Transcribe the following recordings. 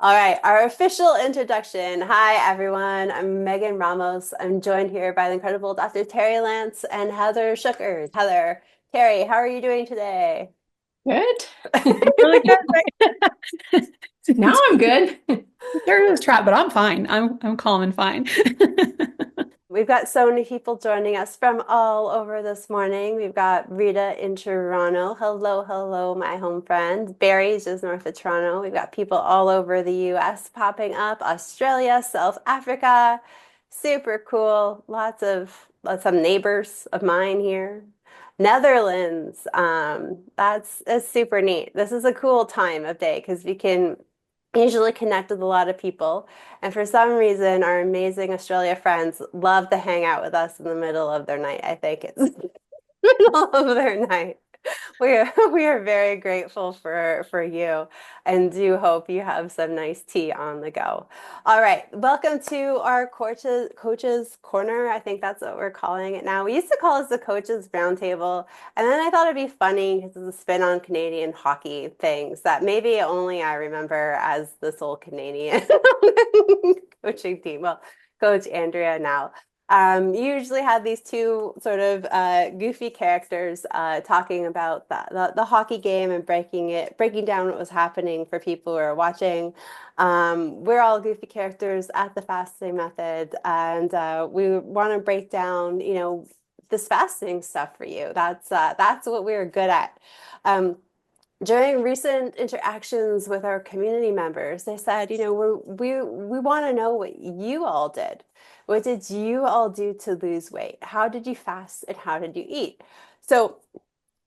All right, our official introduction. Hi, everyone. I'm Megan Ramos. I'm joined here by the incredible Dr. Terry Lance and Heather Shuker. Heather, Terry, how are you doing today? Good. Really good, right? Now I'm good. There was trap, but I'm fine. I'm calm and fine. We've got so many people joining us from all over this morning. We've got Rita in Toronto. Hello, hello, my home friend. Barry's just north of Toronto. We've got people all over the US popping up, Australia, South Africa. Super cool. Lots of neighbors of mine here. Netherlands. That's super neat. This is a cool time of day because we can usually connect with a lot of people. And for some reason, our amazing Australia friends love to hang out with us in the middle of their night. I think it's middle of their night. We are very grateful for you and do hope you have some nice tea on the go. All right, welcome to our coaches corner. I think that's what we're calling it now. We used to call this the coaches roundtable, and then I thought it'd be funny because it's a spin on Canadian hockey things that maybe only I remember as this old Canadian coaching team. Well, Coach Andrea now. You usually have these two sort of goofy characters talking about the hockey game and breaking down what was happening for people who are watching. We're all goofy characters at the fasting method, and we want to break down, this fasting stuff for you. That's what we're good at. Um, During recent interactions with our community members, they said, we want to know what you all did. What did you all do to lose weight? How did you fast and how did you eat? So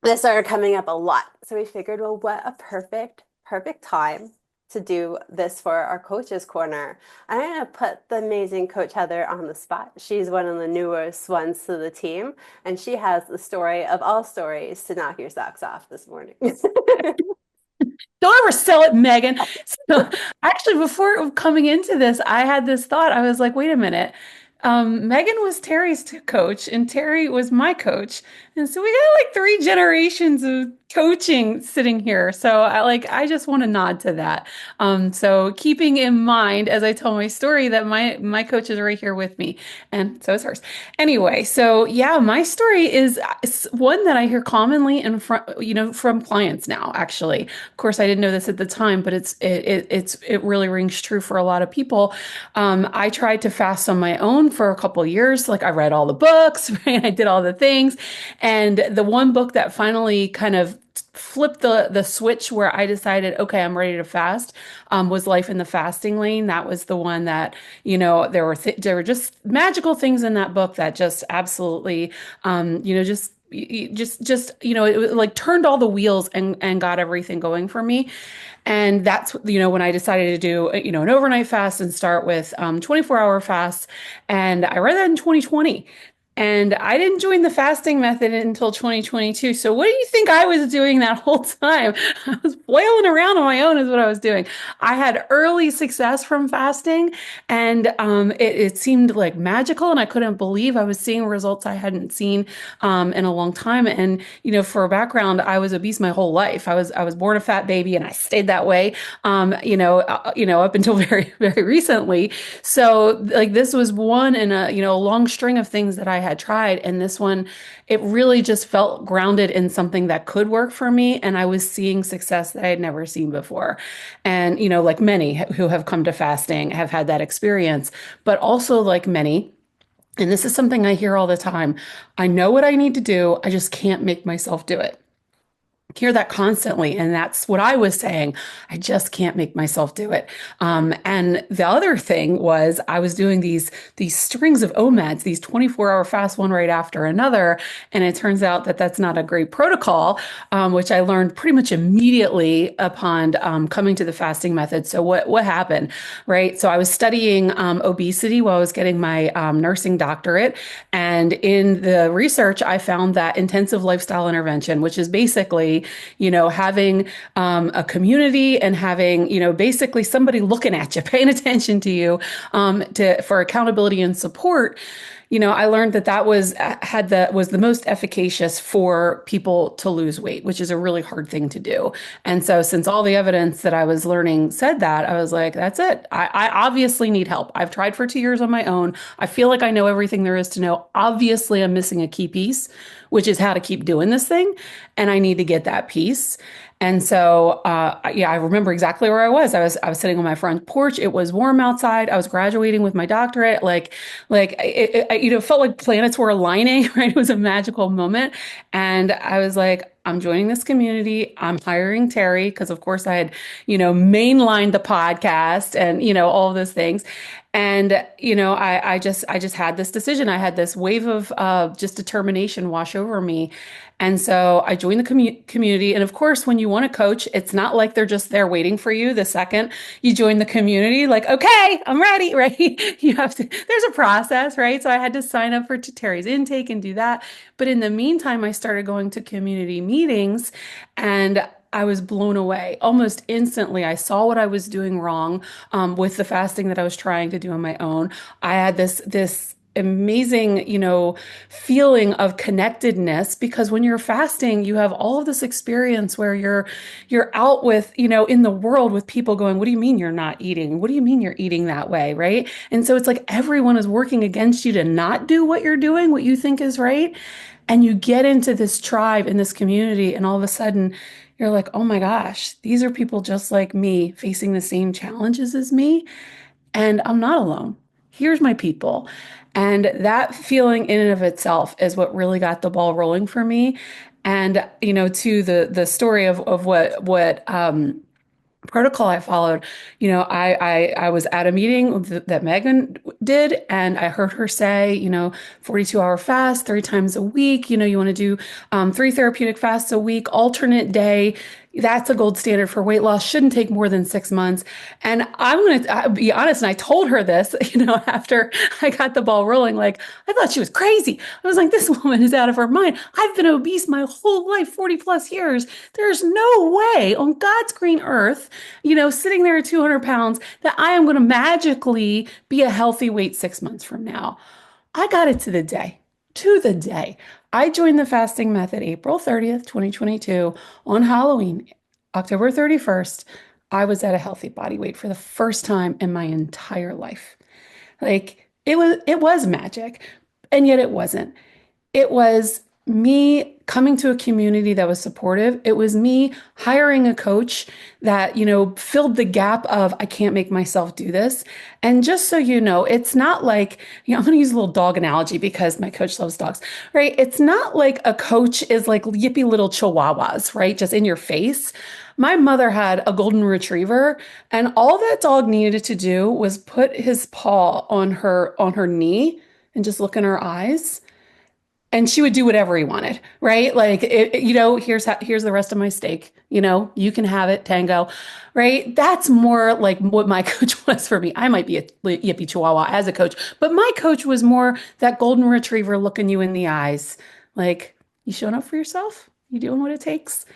this started coming up a lot. So we figured, well, what a perfect time to do this for our coaches corner. I'm going to put the amazing coach Heather on the spot. She's one of the newest ones to the team, and she has the story of all stories to knock your socks off this morning. Don't ever sell it, Megan. So actually, before coming into this, I had this thought. I was like, wait a minute. Megan was Terry's coach, and Terry was my coach. And so we got like three generations of coaching sitting here. So I just want to nod to that. So keeping in mind as I tell my story that my coach is right here with me, and so is hers. Anyway, so yeah, my story is one that I hear commonly in front, from clients now, actually. Of course, I didn't know this at the time, but it really rings true for a lot of people. I tried to fast on my own for a couple years. Like I read all the books, right? I did all the things. And the one book that finally kind of flipped the switch where I decided, okay, I'm ready to fast, was Life in the Fasting Lane. That was the one that, there were just magical things in that book that just absolutely, it like turned all the wheels and got everything going for me. And that's, when I decided to do, an overnight fast and start with 24-hour fasts. And I read that in 2020. And I didn't join the fasting method until 2022. So what do you think I was doing that whole time? I was flailing around on my own is what I was doing. I had early success from fasting and it seemed like magical and I couldn't believe I was seeing results I hadn't seen in a long time. And, for a background, I was obese my whole life. I was born a fat baby and I stayed that way, up until very, very recently. So like this was one in a long string of things that I had tried. And this one, it really just felt grounded in something that could work for me. And I was seeing success that I had never seen before. And, like many who have come to fasting have had that experience, but also like many, and this is something I hear all the time, I know what I need to do. I just can't make myself do it. Hear that constantly, and that's what I was saying. I just can't make myself do it. And the other thing was I was doing these strings of OMADs, these 24-hour fast one right after another, and it turns out that that's not a great protocol, which I learned pretty much immediately upon coming to the fasting method. So what happened, right? So I was studying obesity while I was getting my nursing doctorate, and in the research, I found that intensive lifestyle intervention, which is basically having a community and having, basically somebody looking at you, paying attention to you, for accountability and support. I learned that that was the most efficacious for people to lose weight, which is a really hard thing to do. And so since all the evidence that I was learning said that, I was like, that's it. I obviously need help. I've tried for 2 years on my own. I feel like I know everything there is to know. Obviously, I'm missing a key piece, which is how to keep doing this thing. And I need to get that piece. And so, yeah, I remember exactly where I was. I was sitting on my front porch. It was warm outside. I was graduating with my doctorate. It felt like planets were aligning, right? It was a magical moment. And I was like, I'm joining this community. I'm hiring Terri because, of course, I had, mainlined the podcast and, all of those things. And, I just had this decision. I had this wave of just determination wash over me. And so I joined the community. And of course, when you want to coach, it's not like they're just there waiting for you the second you join the community, like, okay, I'm ready, right? There's a process, right? So I had to sign up for Terry's intake and do that. But in the meantime, I started going to community meetings and I was blown away almost instantly. I saw what I was doing wrong with the fasting that I was trying to do on my own. I had this amazing, feeling of connectedness because when you're fasting, you have all of this experience where you're out with, in the world with people going, what do you mean you're not eating? What do you mean you're eating that way, right? And so it's like everyone is working against you to not do what you're doing, what you think is right. And you get into this tribe in this community, and all of a sudden you're like, oh my gosh, these are people just like me facing the same challenges as me. And I'm not alone. Here's my people. And that feeling in and of itself is what really got the ball rolling for me. And, to the story of what protocol I followed, I was at a meeting that Megan did, and I heard her say, 42-hour fast 3 times a week. You want to do 3 therapeutic fasts a week, alternate day. That's a gold standard for weight loss. Shouldn't take more than 6 months. And I'm going to be honest. And I told her this, after I got the ball rolling, like I thought she was crazy. I was like, this woman is out of her mind. I've been obese my whole life, 40 plus years. There's no way on God's green earth, sitting there at 200 pounds that I am going to magically be a healthy weight 6 months from now. I got it to the day. I joined the fasting method April 30th, 2022 on Halloween, October 31st. I was at a healthy body weight for the first time in my entire life. Like it was magic, and yet it wasn't. It was me coming to a community that was supportive. It was me hiring a coach that, filled the gap of I can't make myself do this. And just so you know, it's not like, I'm going to use a little dog analogy because my coach loves dogs, right? It's not like a coach is like yippy little chihuahuas, right? Just in your face. My mother had a golden retriever, and all that dog needed to do was put his paw on her knee and just look in her eyes and she would do whatever he wanted, right? Like, here's the rest of my steak. You can have it, Tango, right? That's more like what my coach was for me. I might be a yippy chihuahua as a coach, but my coach was more that golden retriever looking you in the eyes. Like, you showing up for yourself? You doing what it takes?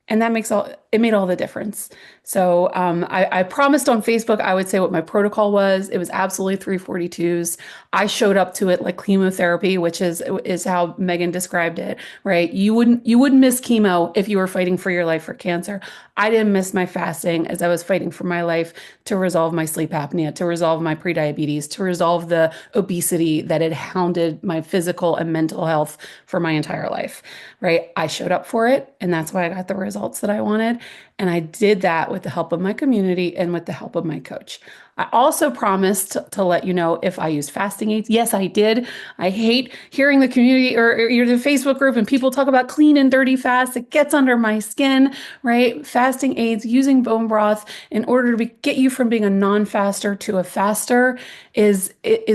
And it made all the difference. So I promised on Facebook I would say what my protocol was. It was absolutely 342s. I showed up to it like chemotherapy, which is how Megan described it, right? You wouldn't miss chemo if you were fighting for your life for cancer. I didn't miss my fasting as I was fighting for my life to resolve my sleep apnea, to resolve my prediabetes, to resolve the obesity that had hounded my physical and mental health for my entire life, right? I showed up for it, and that's why I got the results that I wanted. And I did that with the help of my community and with the help of my coach. I also promised to let you know if I used fasting aids. Yes, I did. I hate hearing the community or the Facebook group and people talk about clean and dirty fasts. It gets under my skin, right? Fasting aids, using bone broth in order to get you from being a non-faster to a faster is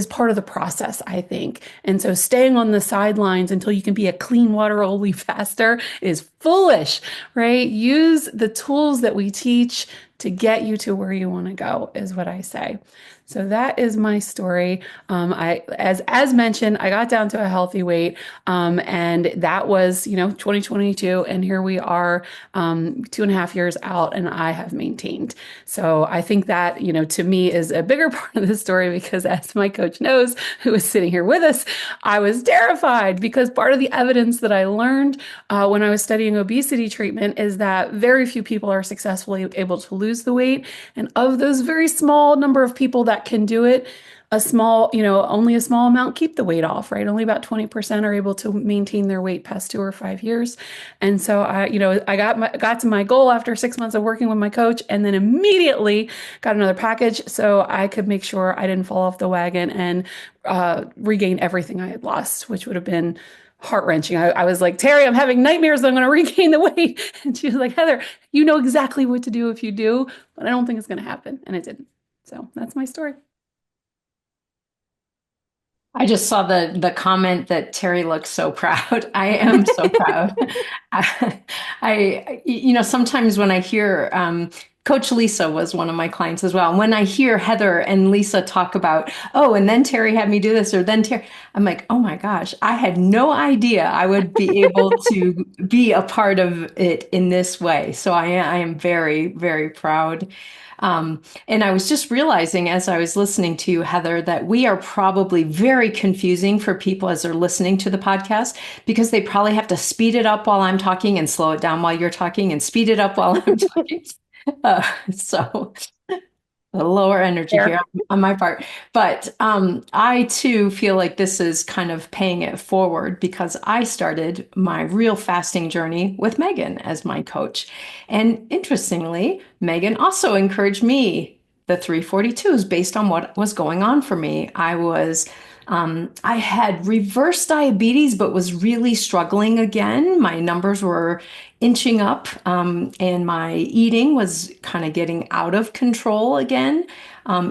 part of the process, I think. And so staying on the sidelines until you can be a clean water only faster is foolish, right? Use the tools that we teach to get you to where you want to go, is what I say. So that is my story. As mentioned, I got down to a healthy weight, and that was 2022, and here we are, 2.5 years out, and I have maintained. So I think that to me is a bigger part of the story because, as my coach knows, who is sitting here with us, I was terrified because part of the evidence that I learned when I was studying obesity treatment is that very few people are successfully able to lose the weight. And of those very small number of people that can do it, only a small amount keep the weight off, right? Only about 20% are able to maintain their weight past 2 or 5 years. And so I got to my goal after 6 months of working with my coach, and then immediately got another package so I could make sure I didn't fall off the wagon and regain everything I had lost, which would have been heart-wrenching. I was like, Terri, I'm having nightmares that I'm going to regain the weight. And she was like, Heather, you know exactly what to do if you do, but I don't think it's going to happen. And it didn't. So that's my story. I just saw the comment that Terri looks so proud. I am so proud. Sometimes when I hear Coach Lisa was one of my clients as well. And when I hear Heather and Lisa talk about, oh, and then Terri had me do this, or then Terri, I'm like, oh my gosh, I had no idea I would be able to be a part of it in this way. So I am very, very proud. And I was just realizing as I was listening to you, Heather, that we are probably very confusing for people as they're listening to the podcast because they probably have to speed it up while I'm talking and slow it down while you're talking and speed it up while I'm talking. So a lower energy here There. on my part. But I too feel like this is kind of paying it forward because I started my real fasting journey with Megan as my coach. And interestingly, Megan also encouraged me the 342s based on what was going on for me. I had reverse diabetes, but was really struggling again. My numbers were inching up, and my eating was kind of getting out of control again,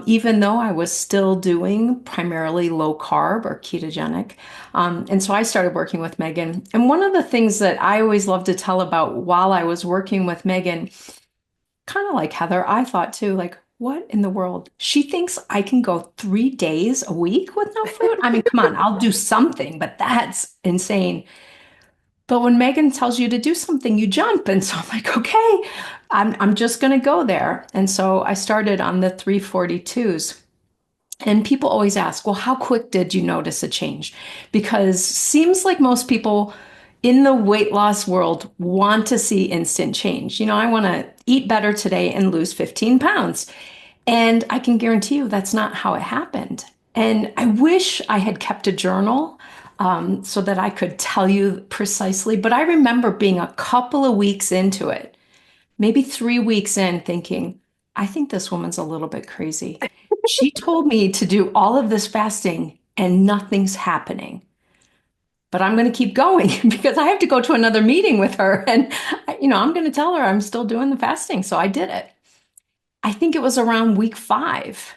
even though I was still doing primarily low carb or ketogenic. And so I started working with Megan. And one of the things that I always love to tell about while I was working with Megan, kind of like Heather, I thought too, like, what in the world? She thinks I can go 3 days a week with no food. I mean, come on, I'll do something, but that's insane. But when Megan tells you to do something, you jump. And so I'm like, okay, I'm just going to go there. And so I started on the 342s. And people always ask, well, how quick did you notice a change? Because seems like most people in the weight loss world want to see instant change. I want to eat better today and lose 15 pounds. And I can guarantee you that's not how it happened. And I wish I had kept a journal so that I could tell you precisely. But I remember being a couple of weeks into it, maybe 3 weeks in, thinking, I think this woman's a little bit crazy. She told me to do all of this fasting and nothing's happening. But I'm going to keep going because I have to go to another meeting with her. And, I'm going to tell her I'm still doing the fasting. So I did it. I think it was around week 5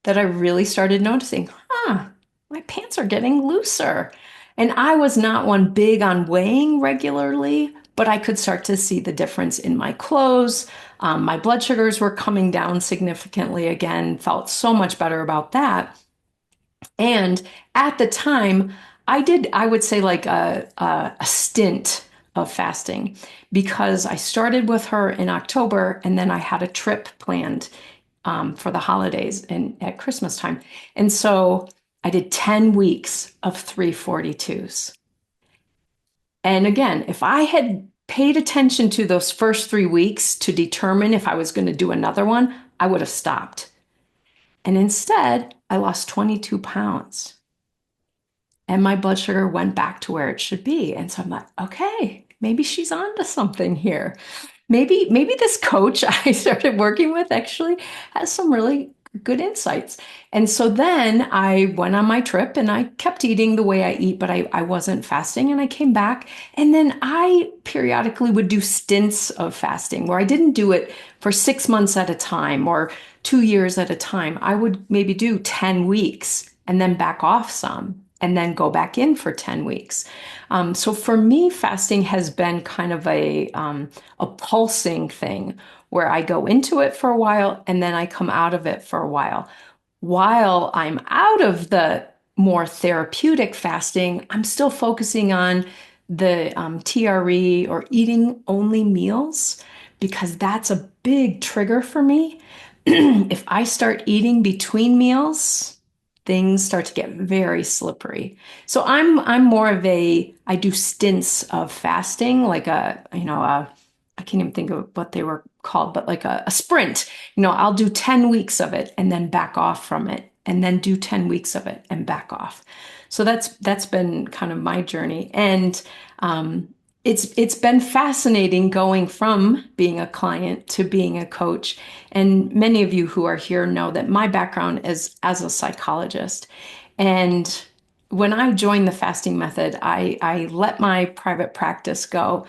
that I really started noticing, my pants are getting looser. And I was not one big on weighing regularly, but I could start to see the difference in my clothes. My blood sugars were coming down significantly again, felt so much better about that. And at the time, I would say like a stint of fasting because I started with her in October and then I had a trip planned for the holidays and at Christmas time. And so I did 10 weeks of 342s. And again, if I had paid attention to those first 3 weeks to determine if I was going to do another one, I would have stopped. And instead, I lost 22 pounds. And my blood sugar went back to where it should be. And so I'm like, okay, maybe she's on to something here. Maybe this coach I started working with actually has some really good insights. And so then I went on my trip and I kept eating the way I eat, but I wasn't fasting. And I came back and then I periodically would do stints of fasting where I didn't do it for 6 months at a time or 2 years at a time. I would maybe do 10 weeks and then back off some and then go back in for 10 weeks. So for me, fasting has been kind of a pulsing thing where I go into it for a while and then I come out of it for a while. While I'm out of the more therapeutic fasting, I'm still focusing on the TRE or eating only meals because that's a big trigger for me. If I start eating between meals, things start to get very slippery. So I'm more of a I do stints of fasting, like I can't even think of what they were called, but like a sprint. I'll do 10 weeks of it and then back off from it, and then do 10 weeks of it and back off. So that's been kind of my journey. And it's been fascinating going from being a client to being a coach. And many of you who are here know that my background is as a psychologist. And when I joined the fasting method, I let my private practice go.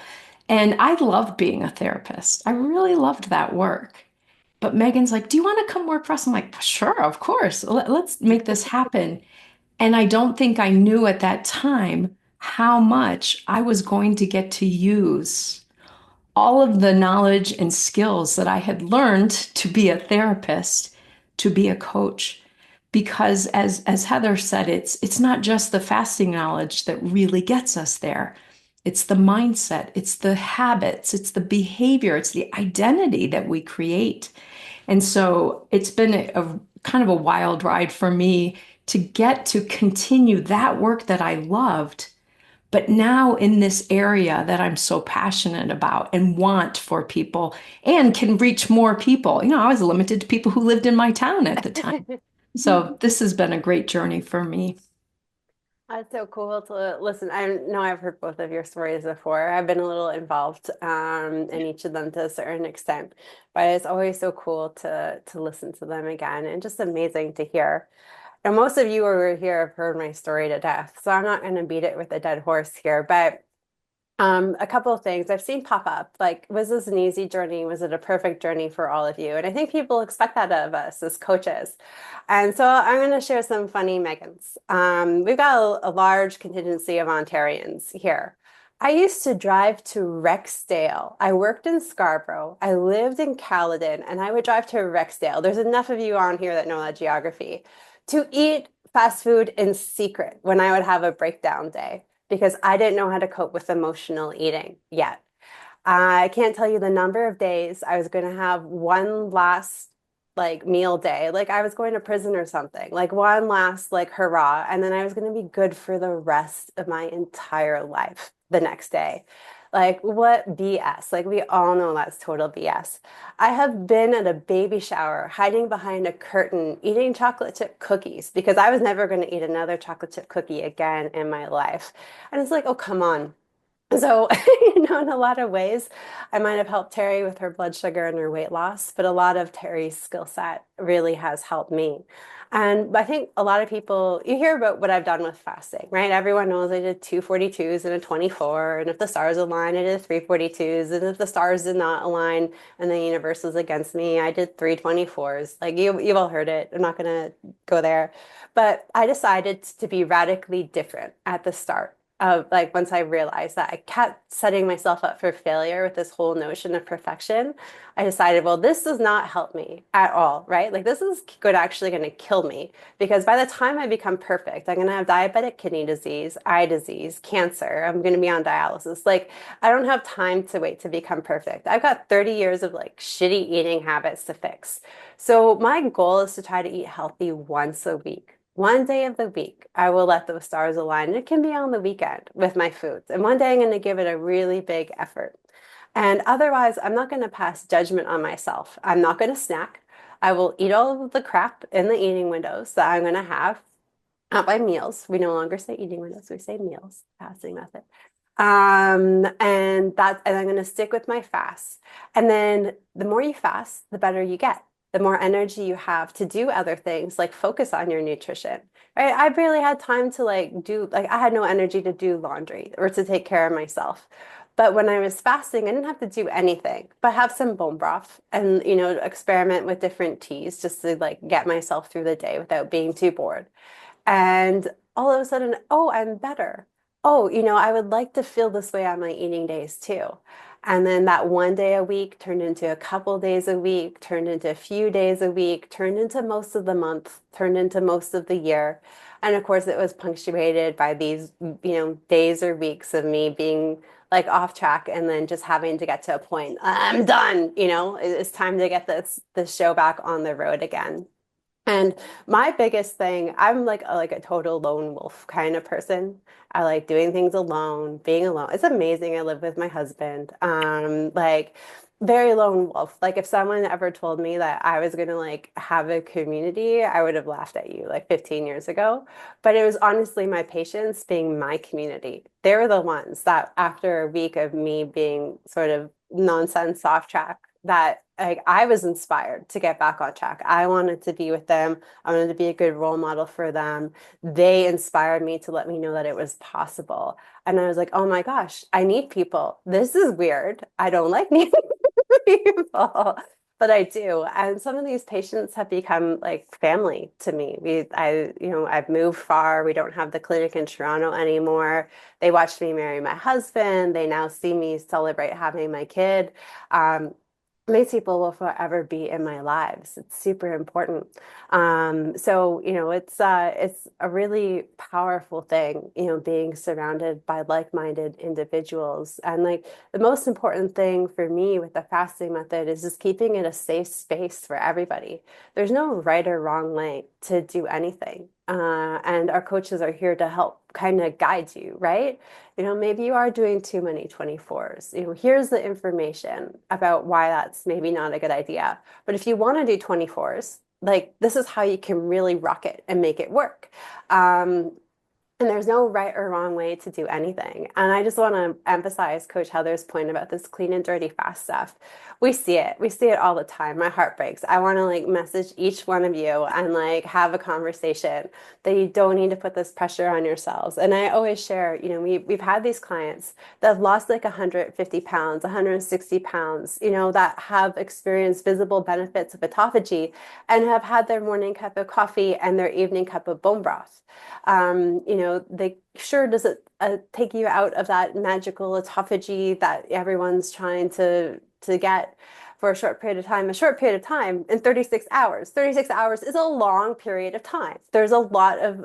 And I loved being a therapist. I really loved that work. But Megan's like, "Do you want to come work for us?" I'm like, "Sure, of course. Let's make this happen." And I don't think I knew at that time how much I was going to get to use all of the knowledge and skills that I had learned to be a therapist, to be a coach. Because as Heather said, it's not just the fasting knowledge that really gets us there. It's the mindset, it's the habits, it's the behavior, it's the identity that we create. And so it's been a kind of a wild ride for me to get to continue that work that I loved, but now in this area that I'm so passionate about and want for people and can reach more people. I was limited to people who lived in my town at the time. So this has been a great journey for me. That's so cool to listen. I know I've heard both of your stories before. I've been a little involved in each of them to a certain extent, but it's always so cool to listen to them again and just amazing to hear. And most of you who are here have heard my story to death, so I'm not going to beat it with a dead horse here. But a couple of things I've seen pop up, like, was this an easy journey? Was it a perfect journey for all of you? And I think people expect that of us as coaches. And so I'm going to share some funny Megans. We've got a large contingency of Ontarians here. I used to drive to Rexdale. I worked in Scarborough. I lived in Caledon, and I would drive to Rexdale. There's enough of you on here that know that geography to eat fast food in secret when I would have a breakdown day because I didn't know how to cope with emotional eating yet. I can't tell you the number of days I was going to have one last like meal day, like I was going to prison or something, like one last like hurrah, and then I was going to be good for the rest of my entire life the next day. Like what BS? Like we all know that's total BS. I have been at a baby shower, hiding behind a curtain, eating chocolate chip cookies because I was never going to eat another chocolate chip cookie again in my life. And it's like, oh, come on. So, in a lot of ways, I might have helped Terri with her blood sugar and her weight loss, but a lot of Terri's skill set really has helped me. And I think a lot of people, you hear about what I've done with fasting, right? Everyone knows I did 242s and a 24, and if the stars align, I did 342s, and if the stars did not align and the universe was against me, I did 324s. Like you've all heard it. I'm not gonna go there. But I decided to be radically different at the start of like once I realized that I kept setting myself up for failure with this whole notion of perfection, I decided, well, this does not help me at all, right? Like this is good, actually going to kill me because by the time I become perfect, I'm going to have diabetic kidney disease, eye disease, cancer. I'm going to be on dialysis. Like I don't have time to wait to become perfect. I've got 30 years of like shitty eating habits to fix. So my goal is to try to eat healthy once a week. One day of the week, I will let those stars align. And it can be on the weekend with my foods. And one day I'm going to give it a really big effort. And otherwise, I'm not going to pass judgment on myself. I'm not going to snack. I will eat all of the crap in the eating windows that I'm going to have at my meals. We no longer say eating windows, we say meals, fasting method. And I'm going to stick with my fast. And then the more you fast, the better you get, the more energy you have to do other things like focus on your nutrition, right? I barely had time to I had no energy to do laundry or to take care of myself. But when I was fasting, I didn't have to do anything but have some bone broth and, experiment with different teas just to like get myself through the day without being too bored. And all of a sudden, oh, I'm better. Oh, I would like to feel this way on my eating days too. And then that 1 day a week turned into a couple days a week, turned into a few days a week, turned into most of the month, turned into most of the year. And of course, it was punctuated by these, days or weeks of me being like off track and then just having to get to a point. I'm done, it's time to get this show back on the road again. And my biggest thing, I'm like a total lone wolf kind of person. I like doing things alone, being alone. It's amazing. I live with my husband. Like very lone wolf. Like if someone ever told me that I was gonna like have a community, I would have laughed at you like 15 years ago. But it was honestly my patients being my community. They were the ones that after a week of me being sort of nonsense off track, that like I was inspired to get back on track. I wanted to be with them. I wanted to be a good role model for them. They inspired me to let me know that it was possible. And I was like, oh my gosh, I need people. This is weird. I don't like needing people, but I do. And some of these patients have become like family to me. I've moved far. We don't have the clinic in Toronto anymore. They watched me marry my husband. They now see me celebrate having my kid. These people will forever be in my lives. It's super important. So, it's a really powerful thing, being surrounded by like-minded individuals. And like the most important thing for me with the fasting method is just keeping it a safe space for everybody. There's no right or wrong way to do anything. And our coaches are here to help kind of guide you, right? Maybe you are doing too many 24s. Here's the information about why that's maybe not a good idea. But if you want to do 24s, like this is how you can really rock it and make it work. And there's no right or wrong way to do anything. And I just want to emphasize Coach Heather's point about this clean and dirty fast stuff. We see it. We see it all the time. My heart breaks. I want to like message each one of you and like have a conversation that you don't need to put this pressure on yourselves. And I always share, we've had these clients that have lost like 150 pounds, 160 pounds, that have experienced visible benefits of autophagy and have had their morning cup of coffee and their evening cup of bone broth. They sure does it take you out of that magical autophagy that everyone's trying to get for a short period of time. A short period of time in 36 hours. 36 hours is a long period of time. There's a lot of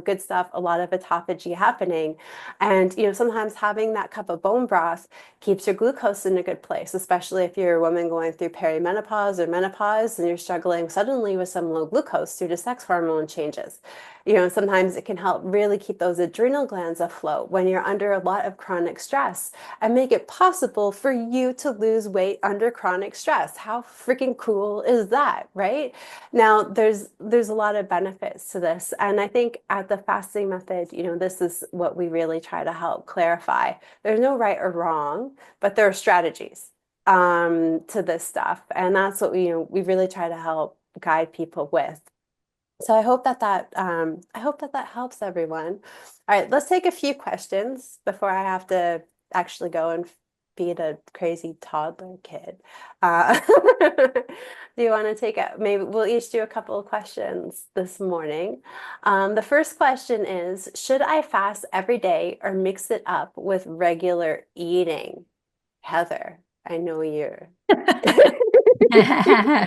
good stuff, a lot of autophagy happening, and sometimes having that cup of bone broth keeps your glucose in a good place, especially if you're a woman going through perimenopause or menopause and you're struggling suddenly with some low glucose due to sex hormone changes. Sometimes it can help really keep those adrenal glands afloat when you're under a lot of chronic stress and make it possible for you to lose weight under chronic stress. How freaking cool is that, right? Now, there's a lot of benefits to this. And I think at the fasting method, this is what we really try to help clarify. There's no right or wrong, but there are strategies to this stuff. And that's what we really try to help guide people with. So I hope that helps everyone. All right, let's take a few questions before I have to actually go and feed a crazy toddler kid. Do you want to take it? Maybe we'll each do a couple of questions this morning. The first question is, should I fast every day or mix it up with regular eating? Heather, I know you're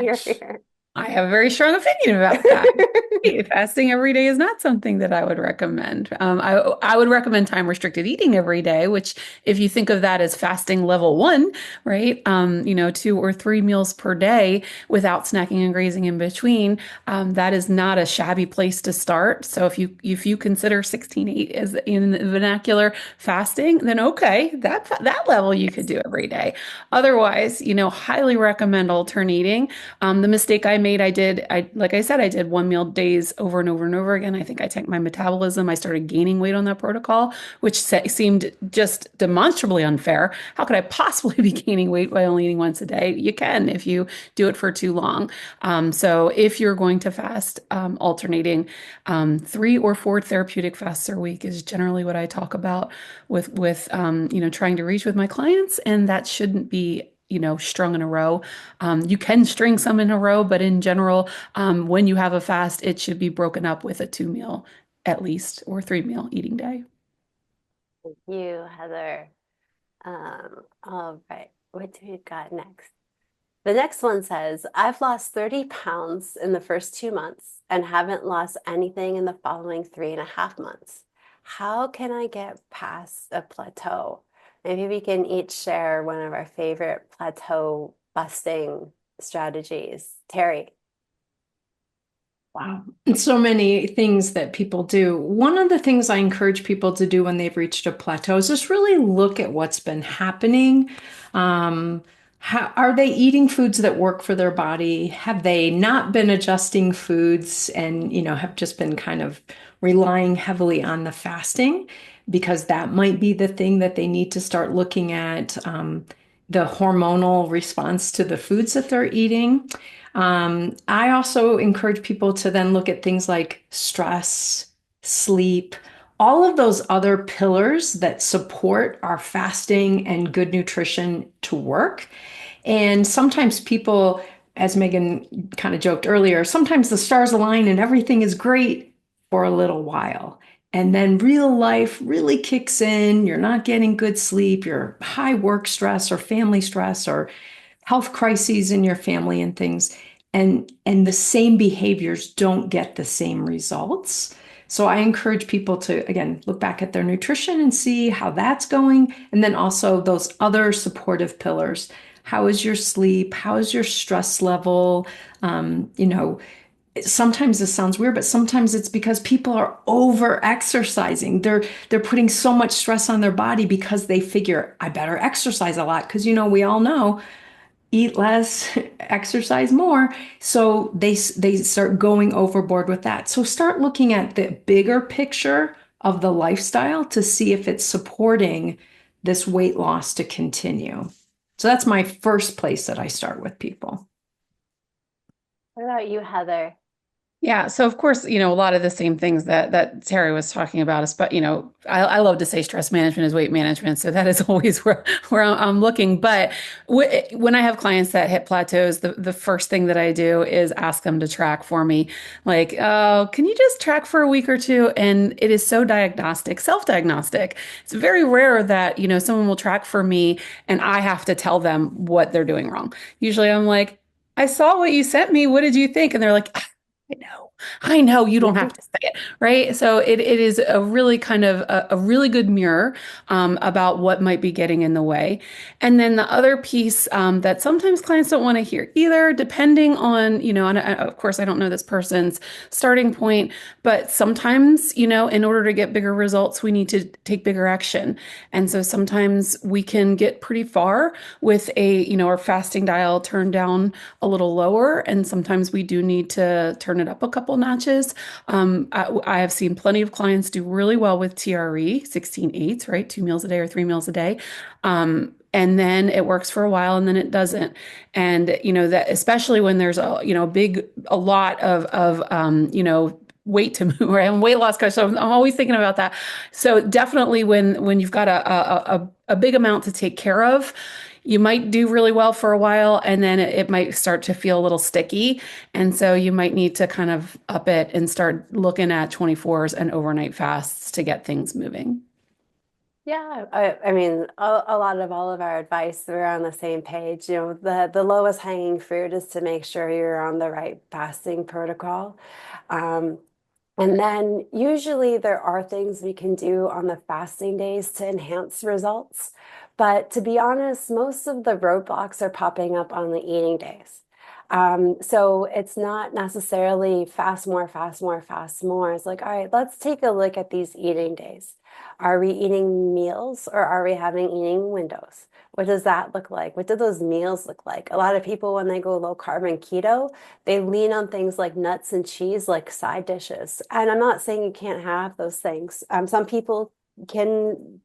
you're here. I have a very strong opinion about that. Fasting every day is not something that I would recommend. I would recommend time restricted eating every day, which if you think of that as fasting level one, right? 2 or 3 meals per day without snacking and grazing in between, that is not a shabby place to start. So if you consider 16/8 as in the vernacular fasting, then okay, that level you could do every day. Otherwise, highly recommend alternating. The mistake I made, like I said, I did 1 meal days over and over and over again. I think I tanked my metabolism. I started gaining weight on that protocol, which seemed just demonstrably unfair. How could I possibly be gaining weight by only eating once a day? You can if you do it for too long. So if you're going to fast, alternating 3 or 4 therapeutic fasts a week is generally what I talk about with trying to reach with my clients, and that shouldn't be strung in a row. You can string some in a row, but in general, when you have a fast, it should be broken up with a 2 meal at least or 3 meal eating day. Thank you, Heather. All right, what do we got next? The next one says, I've lost 30 pounds in the first 2 months and haven't lost anything in the following 3.5 months. How can I get past a plateau? Maybe we can each share one of our favorite plateau busting strategies. Terri. Wow. And so many things that people do. One of the things I encourage people to do when they've reached a plateau is just really look at what's been happening. How, are they eating foods that work for their body? Have they not been adjusting foods and, have just been kind of relying heavily on the fasting? Because that might be the thing that they need to start looking at, the hormonal response to the foods that they're eating. I also encourage people to then look at things like stress, sleep, all of those other pillars that support our fasting and good nutrition to work. And sometimes people, as Megan kind of joked earlier, sometimes the stars align and everything is great for a little while. And then real life really kicks in. You're not getting good sleep, you're high work stress or family stress or health crises in your family and things, and the same behaviors don't get the same results. So I encourage people to, again, look back at their nutrition and see how that's going, and then also those other supportive pillars. How is your sleep? How is your stress level? Sometimes this sounds weird, but sometimes it's because people are over exercising. They're putting so much stress on their body because they figure I better exercise a lot, because we all know eat less, exercise more. So they start going overboard with that. So start looking at the bigger picture of the lifestyle to see if it's supporting this weight loss to continue. So that's my first place that I start with people. What about you, Heather? Yeah, so of course, a lot of the same things that Terri was talking about is, but I love to say stress management is weight management, so that is always where I'm looking. But when I have clients that hit plateaus, the first thing that I do is ask them to track for me. Like, oh, can you just track for a week or two? And it is so diagnostic, self-diagnostic. It's very rare that, someone will track for me and I have to tell them what they're doing wrong. Usually I'm like, I saw what you sent me. What did you think? And they're like, I know you don't have to say it, right? So it is a really kind of a really good mirror about what might be getting in the way. And then the other piece that sometimes clients don't want to hear either, depending on, and of course, I don't know this person's starting point, but sometimes, in order to get bigger results, we need to take bigger action. And so sometimes we can get pretty far with our fasting dial turned down a little lower. And sometimes we do need to turn it up a couple notches. I have seen plenty of clients do really well with TRE, 16/8, right? 2 meals a day or 3 meals a day. And then it works for a while and then it doesn't. And, that especially when there's a lot of weight to move, right? I'm a weight loss coach, so I'm always thinking about that. So definitely when you've got a big amount to take care of, you might do really well for a while and then it might start to feel a little sticky. And so you might need to kind of up it and start looking at 24s and overnight fasts to get things moving. Yeah, I mean, a lot of all of our advice, we're on the same page. The lowest hanging fruit is to make sure you're on the right fasting protocol. Um, and then usually there are things we can do on the fasting days to enhance results. But to be honest, most of the roadblocks are popping up on the eating days. So it's not necessarily fast more, fast more, fast more. It's like, all right, let's take a look at these eating days. Are we eating meals or are we having eating windows? What does that look like? What do those meals look like? A lot of people, when they go low carb and keto, they lean on things like nuts and cheese, like side dishes. And I'm not saying you can't have those things. Some people can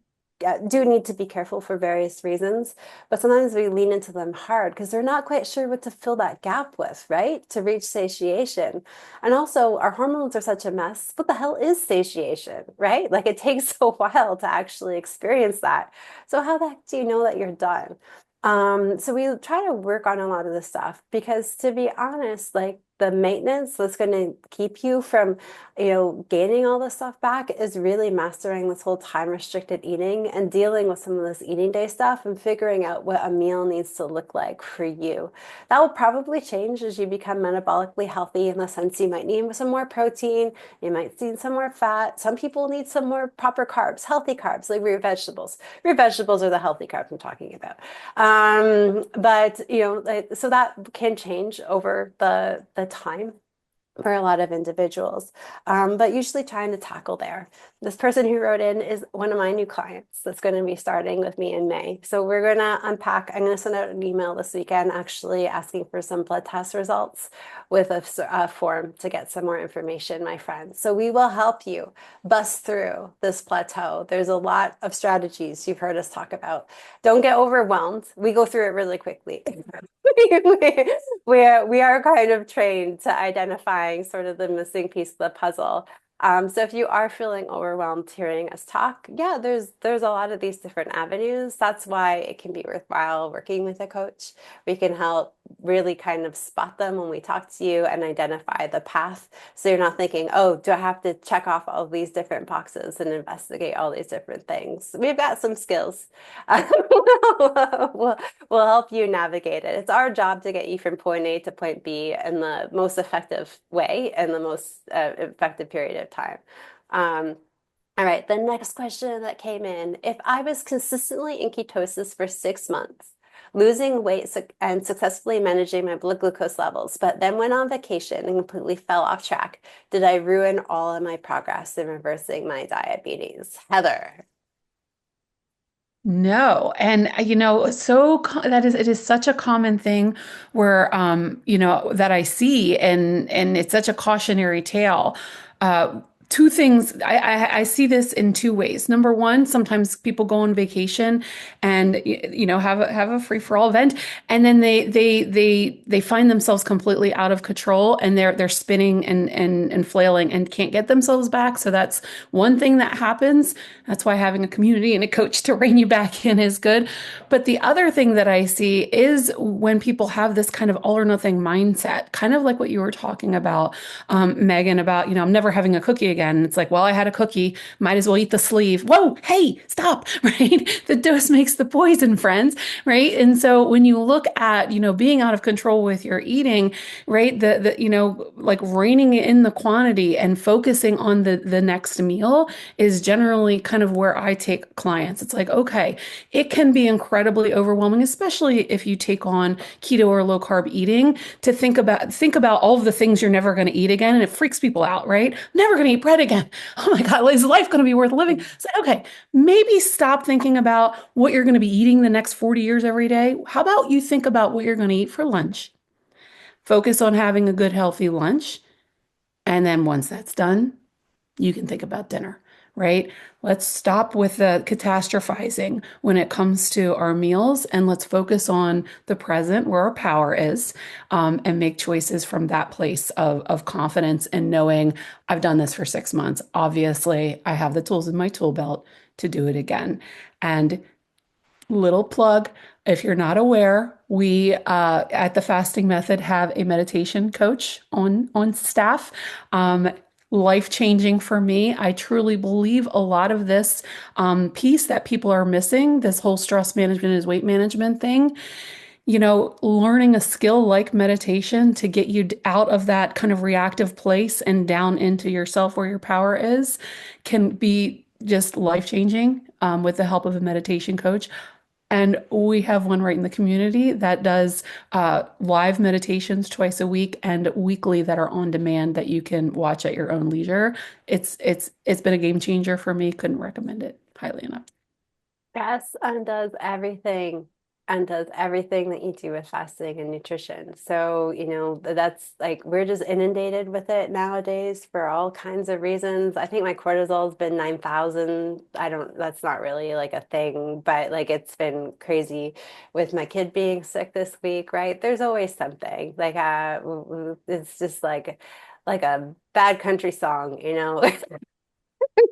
do need to be careful for various reasons, but sometimes we lean into them hard because they're not quite sure what to fill that gap with, right? To reach satiation. And also, our hormones are such a mess. What the hell is satiation, right? Like it takes a while to actually experience that. So how the heck do you know that you're done? So we try to work on a lot of this stuff because to be honest, like the maintenance that's going to keep you from, gaining all this stuff back is really mastering this whole time restricted eating and dealing with some of this eating day stuff and figuring out what a meal needs to look like for you. That will probably change as you become metabolically healthy in the sense you might need some more protein, you might need some more fat. Some people need some more proper carbs, healthy carbs, like root vegetables. Root vegetables are the healthy carbs I'm talking about. But so that can change over the time for a lot of individuals, but usually trying to tackle there. This person who wrote in is one of my new clients that's going to be starting with me in May. So we're going to unpack, I'm going to send out an email this weekend actually asking for some blood test results with a form to get some more information, my friends. So we will help you bust through this plateau. There's a lot of strategies you've heard us talk about. Don't get overwhelmed. We go through it really quickly. We are kind of trained to identifying sort of the missing piece of the puzzle. So if you are feeling overwhelmed hearing us talk, yeah, there's a lot of these different avenues. That's why it can be worthwhile working with a coach. We can help really kind of spot them when we talk to you and identify the path. So you're not thinking, oh, do I have to check off all these different boxes and investigate all these different things? We've got some skills. We'll, we'll help you navigate it. It's our job to get you from point A to point B in the most effective way and the most effective period of time. All right, the next question that came in, if I was consistently in ketosis for 6 months, losing weight and successfully managing my blood glucose levels, but then went on vacation and completely fell off track, did I ruin all of my progress in reversing my diabetes? Heather. No. And it is such a common thing where that I see and it's such a cautionary tale. Two things I see this in two ways. Number one, sometimes people go on vacation and have a free for all event, and then they find themselves completely out of control and they're spinning and flailing and can't get themselves back. So that's one thing that happens. That's why having a community and a coach to rein you back in is good. But the other thing that I see is when people have this kind of all or nothing mindset, kind of like what you were talking about, Megan, about, I'm never having a cookie again. It's like, well, I had a cookie, might as well eat the sleeve. Whoa, hey, stop, right? The dose makes the poison, friends, right? And so when you look at, being out of control with your eating, right, like reining in the quantity and focusing on the next meal is generally kind of where I take clients. It's like, okay, it can be incredibly overwhelming, especially if you take on keto or low carb eating, to think about all of the things you're never going to eat again, and it freaks people out, right? I'm never going to eat bread again. Oh my God, is life going to be worth living? So, okay, maybe stop thinking about what you're going to be eating the next 40 years every day. How about you think about what you're going to eat for lunch? Focus on having a good, healthy lunch. And then once that's done, you can think about dinner, right? Let's stop with the catastrophizing when it comes to our meals and let's focus on the present where our power is, and make choices from that place of confidence and knowing I've done this for 6 months. Obviously, I have the tools in my tool belt to do it again. And little plug, if you're not aware, we at the Fasting Method have a meditation coach on staff. Life-changing for me. I truly believe a lot of this piece that people are missing, this whole stress management is weight management thing, learning a skill like meditation to get you out of that kind of reactive place and down into yourself where your power is can be just life-changing, with the help of a meditation coach. And we have one right in the community that does live meditations twice a week and weekly that are on demand that you can watch at your own leisure. It's been a game changer for me. Couldn't recommend it highly enough. Stress undoes everything that you do with fasting and nutrition. So, that's like we're just inundated with it nowadays for all kinds of reasons. I think my cortisol's been 9,000. That's not really like a thing, but like it's been crazy with my kid being sick this week, right? There's always something like it's just like a bad country song,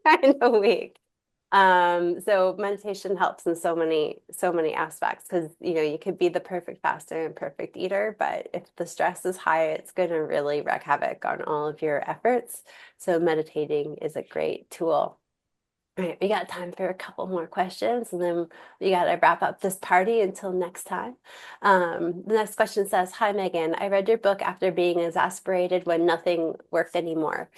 kind of week. So meditation helps in so many aspects because you could be the perfect faster and perfect eater, but if the stress is high, it's going to really wreak havoc on all of your efforts. So meditating is a great tool. All right, we got time for a couple more questions, and then we got to wrap up this party until next time. The next question says, Hi, Megan. I read your book after being exasperated when nothing worked anymore.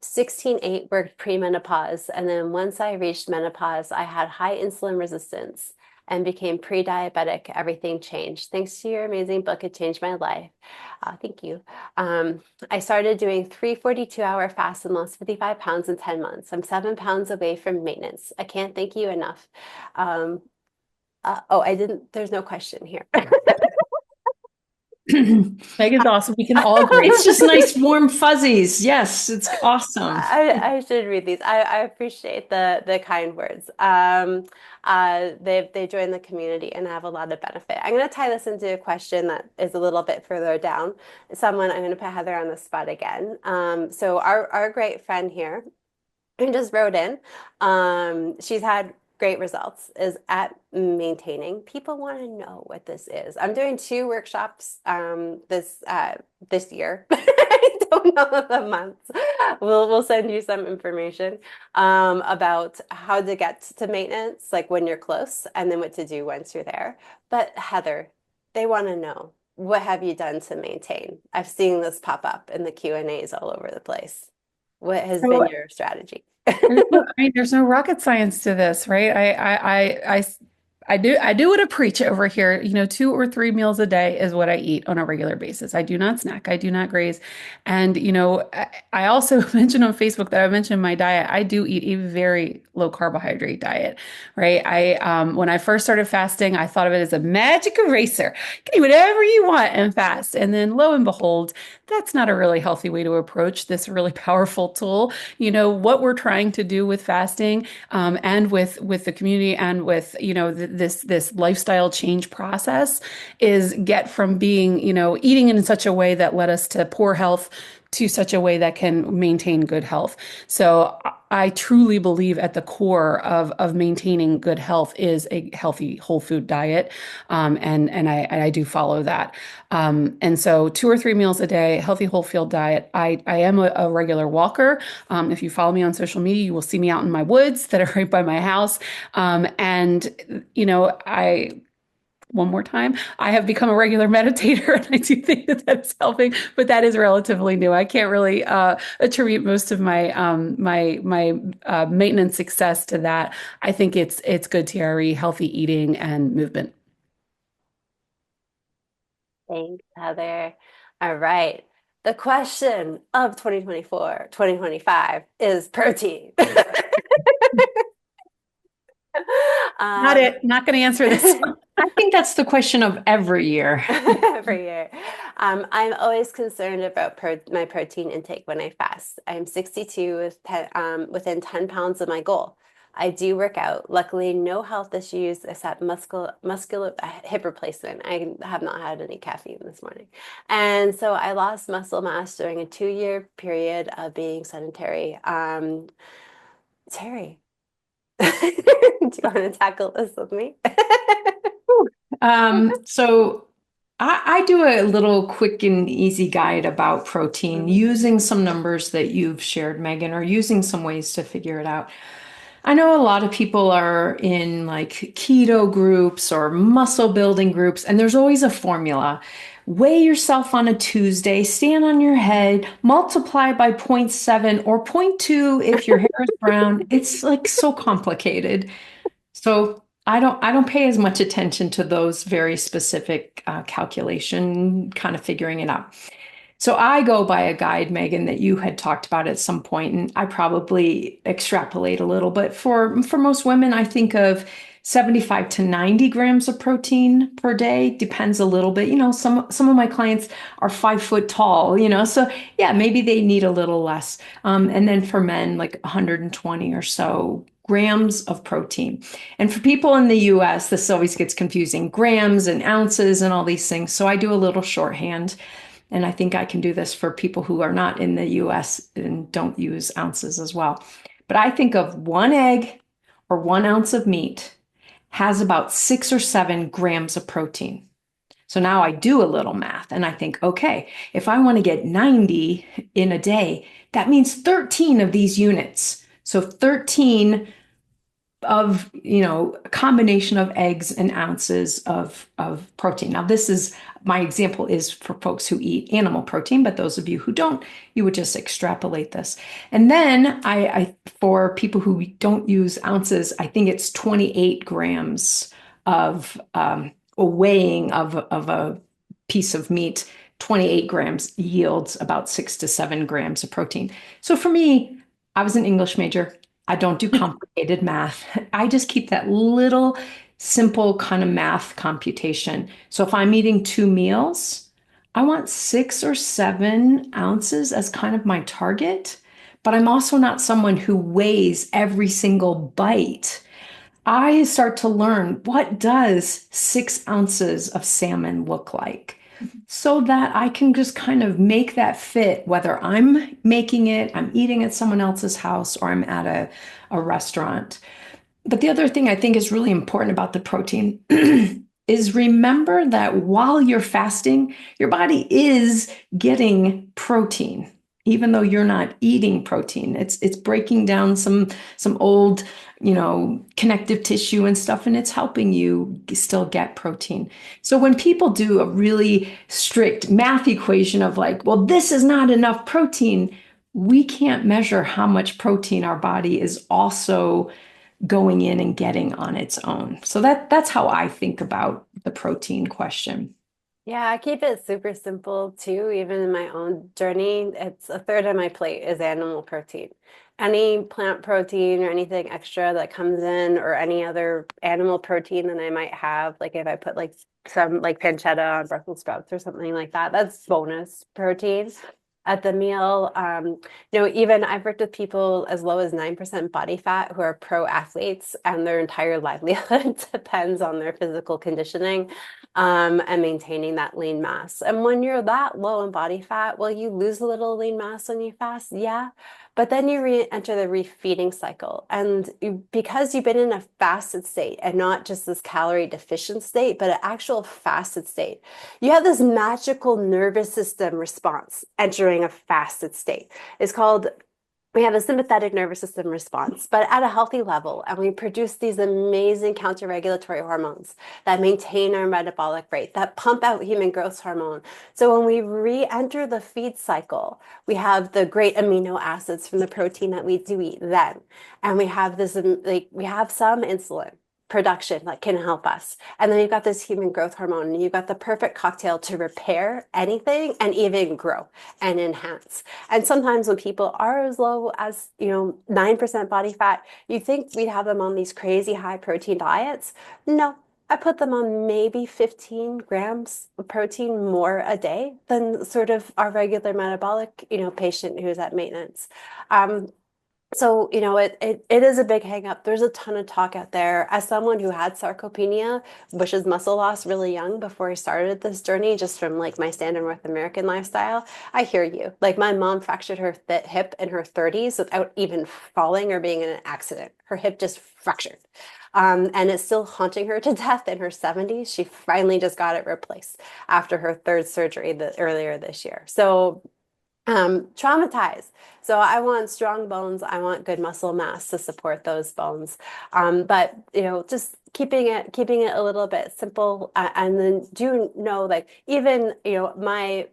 16-8 worked pre-menopause, and then once I reached menopause, I had high insulin resistance and became pre-diabetic. Everything changed. Thanks to your amazing book, it changed my life. Thank you. I started doing 3 42-hour fasts and lost 55 pounds in 10 months. I'm 7 pounds away from maintenance. I can't thank you enough. I didn't, there's no question here. Megan's awesome. We can all agree. It's just nice, warm fuzzies. Yes, it's awesome. I should read these. I appreciate the kind words. They join the community and have a lot of benefit. I'm going to tie this into a question that is a little bit further down. I'm going to put Heather on the spot again. So our great friend here, who just wrote in, she's had great results, is at maintaining. People want to know what this is. I'm doing 2 workshops this year. I don't know the months. We'll send you some information about how to get to maintenance, like when you're close, and then what to do once you're there. But Heather, they want to know, what have you done to maintain? I've seen this pop up in the Q&As all over the place. What has been So your strategy? there's no rocket science to this, right? I do what I preach over here. 2 or 3 meals a day is what I eat on a regular basis. I do not snack. I do not graze. And, I also mentioned on Facebook that I mentioned my diet. I do eat a very low carbohydrate diet, right? When I first started fasting, I thought of it as a magic eraser. You can eat whatever you want and fast. And then lo and behold, that's not a really healthy way to approach this really powerful tool. What we're trying to do with fasting, and with the community and with this lifestyle change process is get from being eating in such a way that led us to poor health to such a way that can maintain good health. So I truly believe at the core of maintaining good health is a healthy whole food diet, and I do follow that. And so 2 or 3 meals a day, healthy whole food diet. I am a regular walker. If you follow me on social media, you will see me out in my woods that are right by my house. And I one more time. I have become a regular meditator, and I do think that that's helping, but that is relatively new. I can't really attribute most of my maintenance success to that. I think it's good TRE, healthy eating, and movement. Thanks, Heather. All right. The question of 2024, 2025 is protein. Not Um, it. Not going to answer this. I think that's the question of every year. every year. I'm always concerned about my protein intake when I fast. I'm 62 within 10 pounds of my goal. I do work out. Luckily, no health issues except muscular hip replacement. I have not had any caffeine this morning. And so I lost muscle mass during a 2-year period of being sedentary. Terri, do you want to tackle this with me? So I do a little quick and easy guide about protein using some numbers that you've shared, Megan, or using some ways to figure it out. I know a lot of people are in like keto groups or muscle building groups, and there's always a formula. Weigh yourself on a Tuesday, stand on your head, multiply by 0.7 or 0.2 if your hair is brown. It's like so complicated. So I don't pay as much attention to those very specific calculation kind of figuring it out. So I go by a guide, Megan, that you had talked about at some point, and I probably extrapolate a little. But for most women, I think of 75 to 90 grams of protein per day. Depends a little bit. Some of my clients are 5 foot tall, so yeah, maybe they need a little less. And then for men, like 120 or so grams of protein. And for people in the US, this always gets confusing, grams and ounces and all these things. So I do a little shorthand. And I think I can do this for people who are not in the US and don't use ounces as well. But I think of one egg, or 1 ounce of meat has about 6 or 7 grams of protein. So now I do a little math and I think, okay, if I want to get 90 in a day, that means 13 of these units. So 13 of, a combination of eggs and ounces of protein. Now, this is my example is for folks who eat animal protein, but those of you who don't, you would just extrapolate this. And then for people who don't use ounces, I think it's 28 grams of a weighing of a piece of meat. 28 grams yields about 6 to 7 grams of protein. So for me, I was an English major. I don't do complicated math. I just keep that little simple kind of math computation. So if I'm eating 2 meals, I want 6 or 7 ounces as kind of my target. But I'm also not someone who weighs every single bite. I start to learn, what does 6 ounces of salmon look like? So that I can just kind of make that fit, whether I'm making it, I'm eating at someone else's house, or I'm at a restaurant. But the other thing I think is really important about the protein is remember that while you're fasting, your body is getting protein, even though you're not eating protein. It's breaking down some old, connective tissue and stuff, and it's helping you still get protein. So when people do a really strict math equation of like, well, this is not enough protein, we can't measure how much protein our body is also going in and getting on its own. So that's how I think about the protein question. Yeah, I keep it super simple too. Even in my own journey, it's a third of my plate is animal protein. Any plant protein or anything extra that comes in, or any other animal protein that I might have, like if I put like some like pancetta on Brussels sprouts or something like that, that's bonus protein at the meal. Even I've worked with people as low as 9% body fat who are pro athletes, and their entire livelihood depends on their physical conditioning, and maintaining that lean mass. And when you're that low in body fat, well, you lose a little lean mass when you fast, yeah. But then you re-enter the refeeding cycle. And because you've been in a fasted state and not just this calorie deficient state, but an actual fasted state, you have this magical nervous system response entering a fasted state. It's called we have a sympathetic nervous system response, but at a healthy level, and we produce these amazing counter-regulatory hormones that maintain our metabolic rate, that pump out human growth hormone. So when we re-enter the feed cycle, we have the great amino acids from the protein that we do eat then, and we have this we have some insulin production that can help us. And then you've got this human growth hormone, and you've got the perfect cocktail to repair anything and even grow and enhance. And sometimes when people are as low as, 9% body fat, you think we'd have them on these crazy high protein diets. No, I put them on maybe 15 grams of protein more a day than sort of our regular metabolic, patient who's at maintenance. So, it is a big hang up. There's a ton of talk out there. As someone who had sarcopenia, which is muscle loss really young before I started this journey, just from like my standard North American lifestyle, I hear you. Like my mom fractured her hip in her 30s without even falling or being in an accident. Her hip just fractured. And it's still haunting her to death in her 70s. She finally just got it replaced after her third surgery earlier this year. So traumatized. So I want strong bones. I want good muscle mass to support those bones. But just keeping it a little bit simple, and then do know, like, even my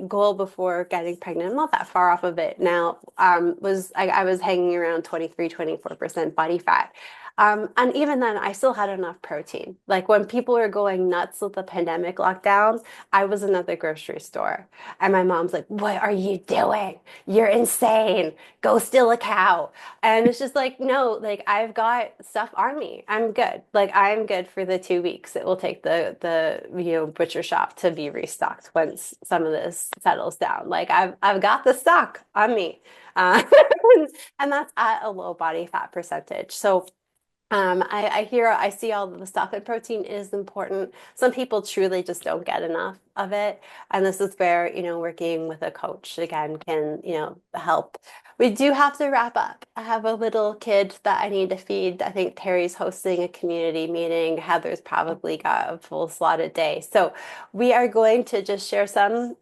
goal before getting pregnant, I'm not that far off of it now. Was I was hanging around 23-24% body fat. And even then, I still had enough protein. Like when people were going nuts with the pandemic lockdown, I was in the grocery store. And my mom's like, "What are you doing? You're insane. Go steal a cow." And it's just like, no, like I've got stuff on me. I'm good. Like I'm good for the 2 weeks. It will take the butcher shop to be restocked once some of this settles down. Like I've got the stock on me. Uh, and that's at a low body fat percentage. So I see all the stuff, and protein is important. Some people truly just don't get enough of it. And this is where, working with a coach again can, help. We do have to wrap up. I have a little kid that I need to feed. I think Terry's hosting a community meeting. Heather's probably got a full slotted day. So we are going to just share some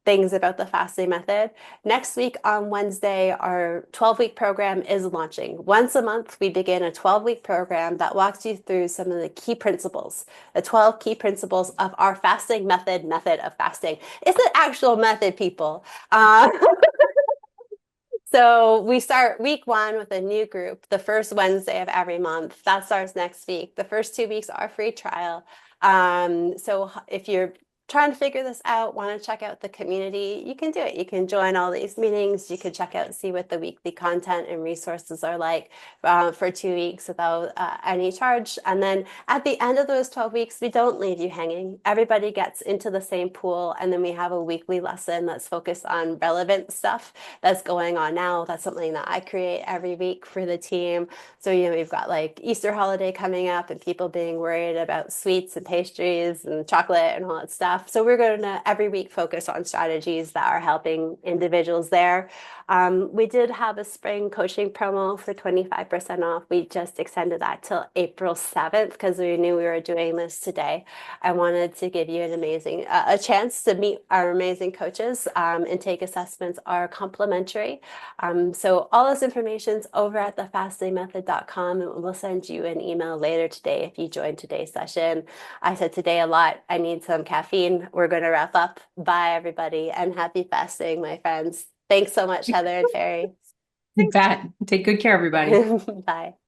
things about the fasting method. Next week on Wednesday, our 12-week program is launching. Once a month, we begin a 12-week program that walks you through some of the key principles, the 12 key principles of our fasting method of fasting. It's an actual method, people. Uh, so we start week one with a new group, the first Wednesday of every month. That starts next week. The first 2 weeks are free trial. So if you're trying to figure this out, want to check out the community, you can do it. You can join all these meetings. You can check out and see what the weekly content and resources are like for 2 weeks without any charge. And then at the end of those 12 weeks, we don't leave you hanging. Everybody gets into the same pool. And then we have a weekly lesson that's focused on relevant stuff that's going on now. That's something that I create every week for the team. So, we've got like Easter holiday coming up and people being worried about sweets and pastries and chocolate and all that stuff. So we're going to every week focus on strategies that are helping individuals there. We did have a spring coaching promo for 25% off. We just extended that till April 7th because we knew we were doing this today. I wanted to give you a chance to meet our amazing coaches, and take assessments are complimentary. So all this information's over at thefastingmethod.com, and we'll send you an email later today if you join today's session. I said today a lot. I need some caffeine. We're going to wrap up. Bye, everybody, and happy fasting, my friends. Thanks so much, Heather and Terri. You bet. Take good care, everybody. Bye.